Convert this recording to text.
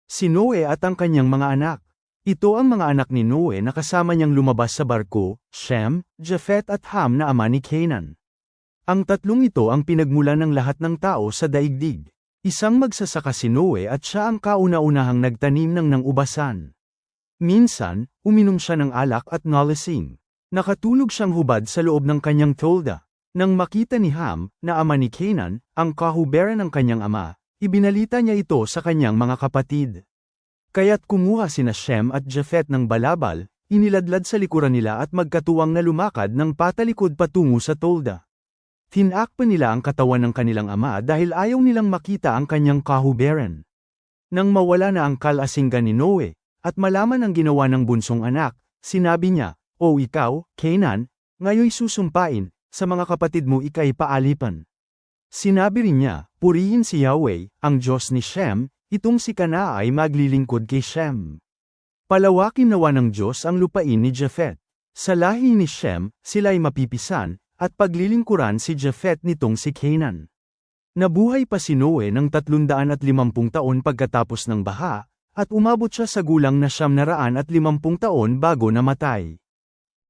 Si Noe at ang kanyang mga anak. Ito ang mga anak ni Noe na kasama niyang lumabas sa barko, Shem, Japhet at Ham na ama ni Canaan. Ang tatlong ito ang pinagmulan ng lahat ng tao sa daigdig. Isang magsasaka si Noe at siya ang kauna-unahang nagtanim ng ubasan. Minsan, uminom siya ng alak at nalasing. Nakatulog siyang hubad sa loob ng kanyang tolda. Nang makita ni Ham, na ama ni Canaan, ang kahuberan ng kanyang ama, ibinalita niya ito sa kanyang mga kapatid. Kaya't kumuha sina Shem at Japhet ng balabal, iniladlad sa likuran nila at magkatuwang na lumakad ng patalikod patungo sa tolda. Tinakpan nila ang katawan ng kanilang ama dahil ayaw nilang makita ang kanyang kahuberan. Nang mawala na ang kalasinggan ni Noe, at malaman ang ginawa ng bunsong anak, sinabi niya, "O ikaw, Canaan, ngayoy susumpain, sa mga kapatid mo ika'y paalipan." Sinabi rin niya, "Purihin si Yahweh, ang Diyos ni Shem, itong si Kana ay maglilingkod kay Shem." Palawakin nawa ng Diyos ang lupain ni Japhet. Sa lahi ni Shem, sila'y mapipisan, at paglilingkuran si Japhet nitong si Canaan. Nabuhay pa si Noe ng 350 taon pagkatapos ng baha, at umabot siya sa gulang na 950 taon bago namatay.